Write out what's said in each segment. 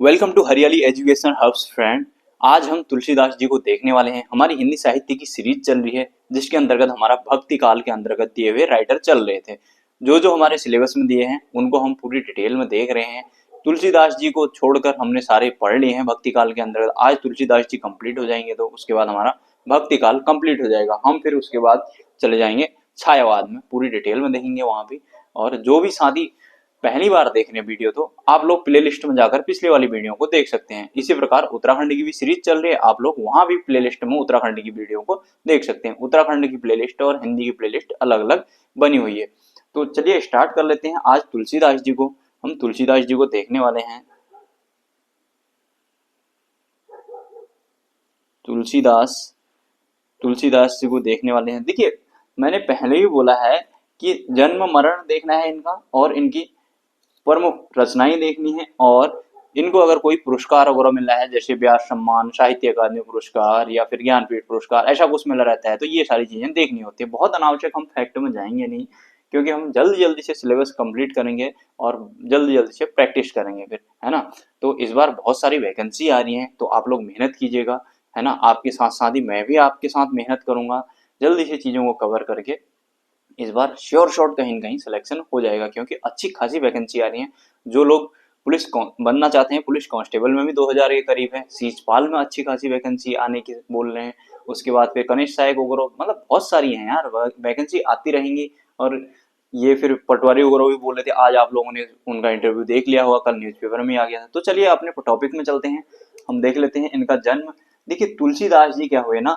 Welcome to हरियाली education hubs friend. आज हम तुलसीदास जी को देखने वाले हैं। हमारी हिंदी साहित्य की सीरीज चल रही है जिसके अंतर्गत हमारा भक्ति काल के अंतर्गत दिए हुए राइटर चल रहे थे। जो जो हमारे सिलेबस में दिए हैं उनको हम पूरी डिटेल में देख रहे हैं। तुलसीदास जी को छोड़कर हमने सारे पढ़ लिए हैं भक्ति काल के अंतर्गत। आज तुलसीदास जी कंप्लीट हो जाएंगे तो उसके बाद हमारा भक्ति काल कंप्लीट हो जाएगा। हम फिर उसके बाद चले जाएंगे छायावाद में, पूरी डिटेल में देखेंगे वहां भी। और जो भी साथी पहली बार देख रहे हैं वीडियो तो आप लोग प्लेलिस्ट में जाकर पिछले वाली वीडियो को देख सकते हैं। इसी प्रकार उत्तराखंड की भी सीरीज चल रही है, आप लोग वहां भी प्लेलिस्ट में उत्तराखंड की वीडियो को देख सकते हैं। उत्तराखंड की प्लेलिस्ट और हिंदी की प्लेलिस्ट अलग अलग बनी हुई है। तो चलिए स्टार्ट कर लेते हैं। आज तुलसीदास जी को हम तुलसीदास जी को देखने वाले हैं। तुलसीदास तुलसीदास जी को देखने वाले हैं। देखिए, मैंने पहले ही बोला है कि जन्म मरण देखना है इनका और इनकी प्रमुख रचनाएं देखनी है। और इनको अगर कोई पुरस्कार वगैरह मिल रहा है जैसे व्यास सम्मान, साहित्य अकादमी पुरस्कार या फिर ज्ञानपीठ पुरस्कार, ऐसा कुछ मिला रहता है तो ये सारी चीजें देखनी होती है। बहुत अनावश्यक हम फैक्ट में जाएंगे नहीं, क्योंकि हम जल्दी जल्दी से सिलेबस कंप्लीट करेंगे और जल्दी जल्दी से प्रैक्टिस करेंगे फिर, है ना। तो इस बार बहुत सारी वैकेंसी आ रही है तो आप लोग मेहनत कीजिएगा, है ना। आपके साथ साथ ही मैं भी आपके साथ मेहनत करूंगा जल्दी से चीजों को कवर करके। इस बार श्योर शॉट कहीं न कहीं सिलेक्शन हो जाएगा, क्योंकि अच्छी खासी वैकेंसी आ रही है। जो लोग पुलिस बनना चाहते हैं, पुलिस कांस्टेबल में भी 2000 के करीब है। सीजपाल में अच्छी खासी वैकेंसी आने की बोल रहे हैं। उसके बाद फिर कनिष्ठ सहायक वगैरह, मतलब बहुत सारी हैं यार, वैकेंसी आती रहेंगी। और ये फिर पटवारी वगैरह भी बोल रहे थे। आज आप लोगों ने उनका इंटरव्यू देख लिया होगा, कल न्यूज़पेपर में आ गया था। तो चलिए अपने टॉपिक में चलते हैं, हम देख लेते हैं इनका जन्म। देखिए, तुलसीदास जी क्या हुए ना,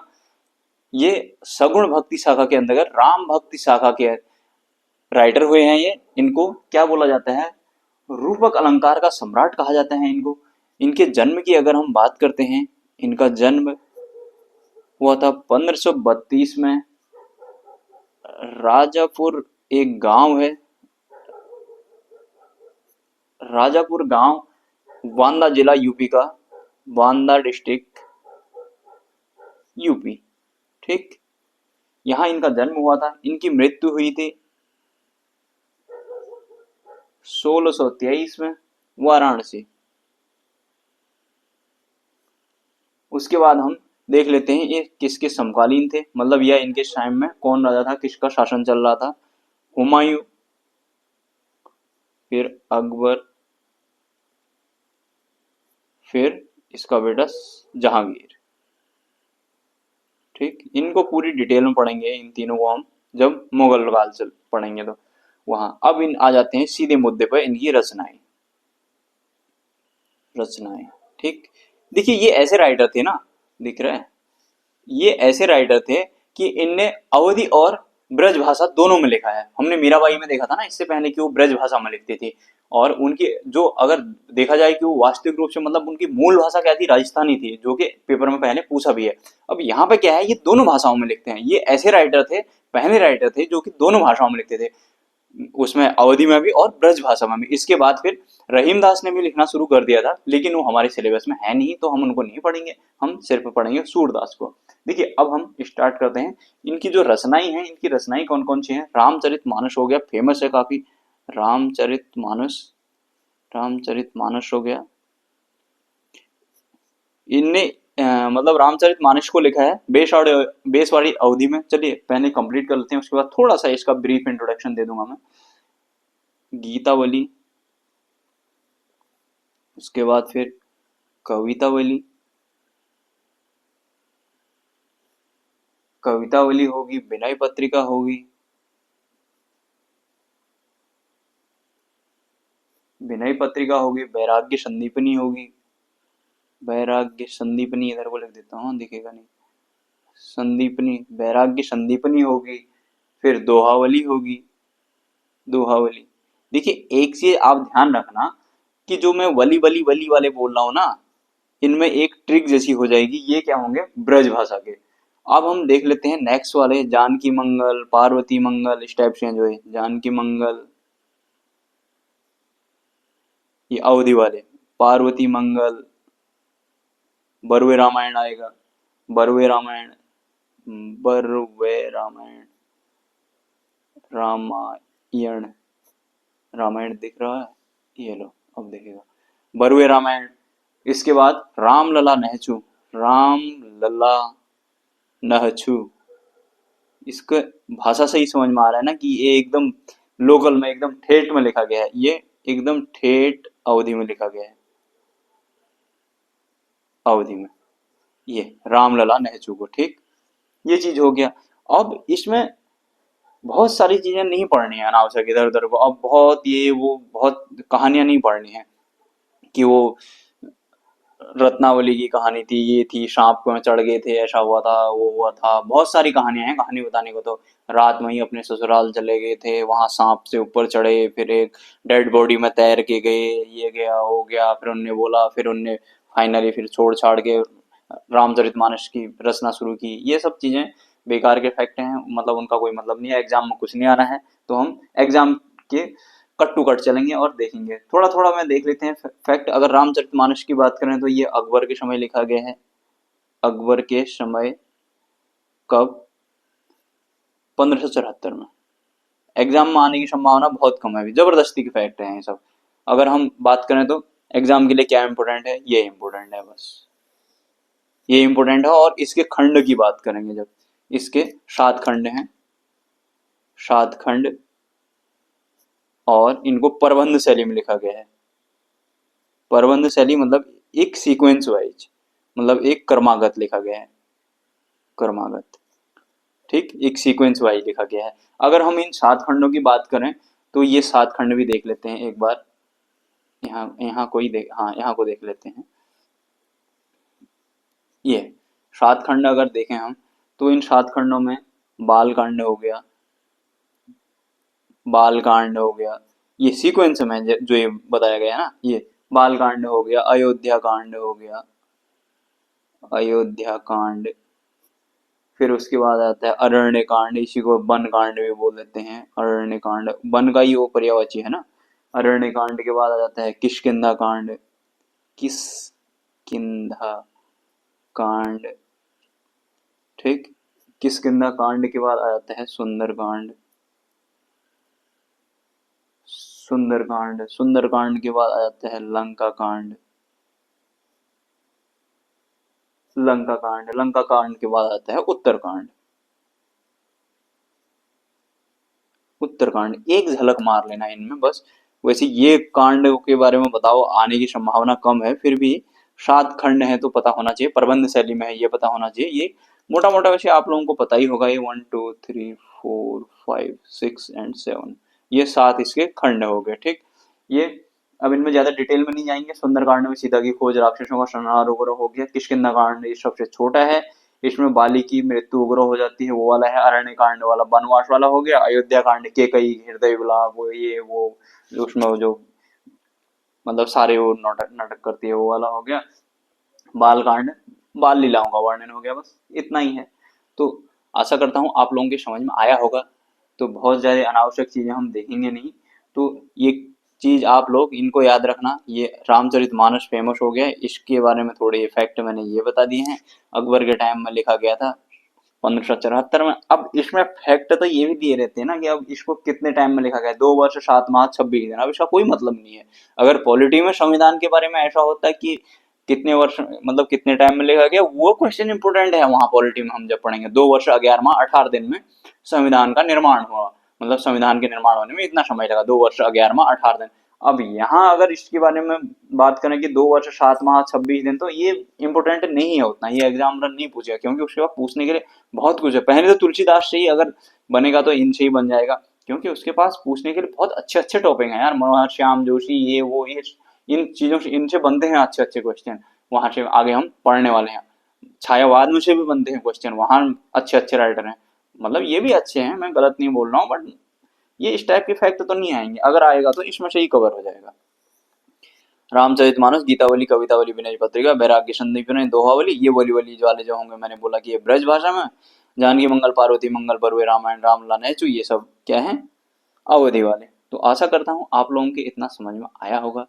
ये सगुण भक्ति शाखा के अंतर्गत राम भक्ति शाखा के राइटर हुए हैं। ये इनको क्या बोला जाता है, रूपक अलंकार का सम्राट कहा जाता है इनको। इनके जन्म की अगर हम बात करते हैं, इनका जन्म हुआ था 1532 में। राजापुर एक गांव है, राजापुर गांव, बांदा जिला यूपी का, बांदा डिस्ट्रिक्ट यूपी। ठीक, यहाँ इनका जन्म हुआ था। इनकी मृत्यु हुई थी 1623 में वाराणसी। उसके बाद हम देख लेते हैं ये किसके समकालीन थे, मतलब यह इनके टाइम में कौन राजा था, किसका शासन चल रहा था। हुमायूं, फिर अकबर, फिर इसका बेटा जहांगीर। ठीक, इनको पूरी डिटेल में पढ़ेंगे इन तीनों को हम जब मुगल काल से पढ़ेंगे तो वहां। अब इन आ जाते हैं सीधे मुद्दे पर, इनकी रचनाएं। ठीक, देखिए ये ऐसे राइटर थे ना, दिख रहा है, ये ऐसे राइटर थे कि इनने अवधि और ब्रज भाषा दोनों में लिखा है। हमने मीराबाई में देखा था ना इससे पहले कि वो ब्रज भाषा में लिखती थी। और उनकी जो अगर देखा जाए कि वो वास्तविक रूप से, मतलब उनकी मूल भाषा क्या थी, राजस्थानी थी, जो कि पेपर में पहले पूछा भी है। अब यहाँ पे क्या है, ये दोनों भाषाओं में लिखते हैं। ये ऐसे राइटर थे, पहले राइटर थे जो कि दोनों भाषाओं में लिखते थे, उसमें अवधि में भी और ब्रज भाषा में भी। इसके बाद फिर रहीम दास ने भी लिखना शुरू कर दिया था, लेकिन वो हमारे सिलेबस में है नहीं तो हम उनको नहीं पढ़ेंगे, हम सिर्फ पढ़ेंगे सूरदास को। देखिए, अब हम स्टार्ट करते हैं। इनकी जो रचनाएं हैं, इनकी रचनाएं कौन कौन सी हैं। रामचरितमानस हो गया, फेमस है काफी। रामचरितमानस, रामचरितमानस हो गया। इनने मतलब रामचरितमानस को लिखा है बेसवाड़ी अवधि में। चलिए पहले कंप्लीट कर लेते हैं, उसके बाद थोड़ा सा इसका ब्रीफ इंट्रोडक्शन दे दूंगा मैं। गीतावली, उसके बाद फिर कवितावली, कवितावली होगी, विनय पत्रिका होगी, विनय पत्रिका होगी, वैराग्य संदीपनी होगी, वैराग्य संदीपनी इधर को लिख देता हूँ, दिखेगा नहीं, संदीपनी, वैराग्य संदीपनी होगी। फिर दोहावली होगी, दोहावली। देखिए एक चीज आप ध्यान रखना कि जो मैं वली वली वली वाले बोल रहा हूँ ना, इनमें एक ट्रिक जैसी हो जाएगी। ये क्या होंगे, ब्रज भाषा के। अब हम देख लेते हैं नेक्स्ट वाले, जानकी मंगल, पार्वती मंगल, इस टाइप से जो है जानकी मंगल, ये अवधि वाले। पार्वती मंगल, बरवे रामायण आएगा, बरवे रामायण, बरवे रामायण, रामायण, रामायण दिख रहा है, ये लो अब देखेगा, बरवे रामायण। इसके बाद राम लला नहचू, राम लला नहचू, इसका भाषा से ही समझ में आ रहा है ना कि ये एकदम लोकल में, एकदम ठेठ में लिखा गया है, ये एकदम ठेठ अवधि में लिखा गया है, अवधि में, ये रामलला नहचू को। ठीक, ये चीज हो गया। अब इसमें बहुत सारी चीजें नहीं पढ़नी है अनावश्यक इधर उधर को, अब बहुत ये वो बहुत कहानियां नहीं पढ़नी है कि वो रत्नावली की कहानी थी, ये थी, सांप में चढ़ गए थे, ऐसा हुआ था, वो हुआ था, बहुत सारी कहानियां हैं कहानी बताने को। तो रात में ही अपने ससुराल चले गए थे, वहां सांप से ऊपर चढ़े, फिर एक डेड बॉडी में तैर के गए, ये गया हो गया, फिर उनने बोला, फिर उनने फाइनली फिर छोड़ छाड़ के रामचरितमानस की रचना शुरू की। ये सब चीजें बेकार के फैक्ट हैं, मतलब उनका कोई मतलब नहीं है, एग्जाम में कुछ नहीं आना है, तो हम एग्जाम के कट टू कट चलेंगे और देखेंगे। थोड़ा थोड़ा मैं देख लेते हैं फैक्ट। अगर रामचरितमानस की बात करें तो ये अकबर के समय लिखा गया है। अकबर के समय कब? 1574 में। एग्जाम में आने की संभावना बहुत कम है, जबरदस्ती के फैक्ट हैं ये सब। अगर हम बात करें तो एग्जाम के लिए क्या इंपॉर्टेंट है, ये इंपॉर्टेंट है, बस ये इंपॉर्टेंट है। और इसके खंड की बात करेंगे जब, इसके 7 खंड हैं, 7 खंड, और इनको प्रबंध शैली में लिखा गया है। प्रबंध शैली मतलब एक सीक्वेंस वाइज, मतलब एक क्रमागत लिखा गया है, क्रमागत। ठीक, एक सीक्वेंस वाइज लिखा गया है। अगर हम इन 7 खंडों की बात करें तो ये 7 खंड भी देख लेते हैं एक बार। यहाँ यहाँ कोई देख, हाँ यहाँ को देख लेते हैं। ये 7 खंड अगर देखें हम तो इन 7 खंडों में बाल कांड हो गया, बाल कांड हो गया, ये सीक्वेंस में जो ये बताया गया है ना, ये बाल कांड हो गया, अयोध्या कांड हो गया, अयोध्या कांड, फिर उसके बाद आता है अरण्य कांड, इसी को वन कांड भी बोल देते हैं। अरण्य कांड, वन का ही वो पर्यायवाची है ना। अरण्य कांड के बाद आ जाता है किष्किंधा कांड, किष्किंधा कांड। ठीक, किष्किंधा कांड के बाद आ जाता है सुंदर कांड, सुंदर कांड, सुंदर कांड के बाद आ जाता है लंका कांड, लंका कांड, लंका कांड के बाद आता है उत्तरकांड। उत्तरकांड एक झलक मार लेना इनमें बस। वैसे ये कांड के बारे में बताओ, आने की संभावना कम है, फिर भी 7 खंड है तो पता होना चाहिए, प्रबंध शैली में है ये पता होना चाहिए। ये मोटा मोटा वैसे आप लोगों को पता ही होगा, ये 1 2 3 4 5 6 एंड 7, ये 7 इसके खंड हो गए। ठीक, ये अब इनमें ज्यादा डिटेल में नहीं जाएंगे। सुंदरकांड में सीता की खोज, राक्षसों का संहार वगैरह हो गया। किष्किंधा कांड ये सबसे छोटा है, इसमें बाली की मृत्यु वगैरह हो जाती है, वो वाला है। अरण्य कांड वाला वनवास वाला हो गया। अयोध्या कांड के कई हृदय विलाप, वो ये वो उसमें वो जो मतलब सारे वो नाटक नाटक करती है, वो वाला हो गया। बाल कांड बाल लीलाओं का वर्णन हो गया, बस इतना ही है। तो आशा करता हूँ आप लोगों के समझ में आया होगा। तो बहुत ज्यादा अनावश्यक चीजें हम देखेंगे नहीं। तो ये चीज आप लोग इनको याद रखना, ये रामचरितमानस फेमस हो गया, इसके बारे में थोड़े फैक्ट मैंने ये बता दिए हैं। अकबर के टाइम में लिखा गया था 1574 में। अब इसमें फैक्ट तो ये भी दिए रहते हैं ना कि अब इसको कितने टाइम में लिखा गया, 2 वर्ष 7 माह 26 दिन। अब इसका कोई मतलब नहीं है। अगर पॉलिटी में संविधान के बारे में ऐसा होता है कि कितने वर्ष मतलब कितने टाइम में लिखा गया, वो क्वेश्चन इंपोर्टेंट है वहां पॉलिटी में हम जब पढ़ेंगे। 2 वर्ष 11 माह 18 दिन में संविधान का निर्माण हुआ, मतलब संविधान के निर्माण होने में इतना समय लगा, 2 वर्ष 11 माह 18 दिन। अब यहाँ अगर इसके बारे में बात करें कि 2 वर्ष 7 माह 26 दिन, तो ये इंपोर्टेंट नहीं है उतना, ये एग्जामिनर नहीं पूछेगा, क्योंकि उसके बाद पूछने के लिए बहुत कुछ है। पहले तो तुलसीदास से ही अगर बनेगा तो इनसे ही बन जाएगा, क्योंकि उसके पास पूछने के लिए बहुत अच्छे अच्छे टॉपिक हैं यार। मनोहर श्याम जोशी, ये वो, ये इन चीजों से इनसे बनते हैं अच्छे अच्छे क्वेश्चन। वहां से आगे हम पढ़ने वाले हैं, छायावाद में से भी बनते हैं क्वेश्चन, वहां अच्छे अच्छे राइटर हैं, मतलब ये भी अच्छे हैं, मैं गलत नहीं बोल रहा हूँ। बट ये इस टाइप के फैक्ट तो नहीं आएंगे, अगर आएगा तो इसमें से ही कवर हो जाएगा। रामचरितमानस, गीतावली, कवितावली, विनय पत्रिका, वैराग्य संदीपन, दोहावली, ये बोली वली वाले जो होंगे, मैंने बोला कि ये ब्रज भाषा में। जानकी मंगल, पार्वती मंगल, बरुए, रामायण, रामलला नहचू, ये सब क्या है, अवधि वाले। तो आशा करता हूँ आप लोगों के इतना समझ में आया होगा।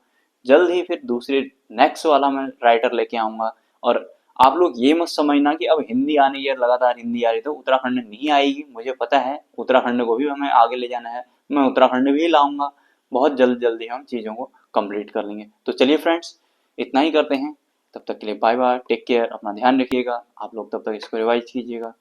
जल्द ही फिर दूसरे नेक्स्ट वाला मैं राइटर लेके आऊंगा। और आप लोग ये मत समझना कि अब हिंदी आने की लगातार हिंदी आ रही तो उत्तराखंड नहीं आएगी, मुझे पता है उत्तराखंड को भी हमें आगे ले जाना है, मैं उत्तराखंड भी लाऊंगा। बहुत जल्दी हम चीज़ों को कंप्लीट कर लेंगे। तो चलिए फ्रेंड्स, इतना ही करते हैं। तब तक के लिए बाय बाय, टेक केयर, अपना ध्यान रखिएगा। आप लोग तब तक इसको रिवाइज कीजिएगा।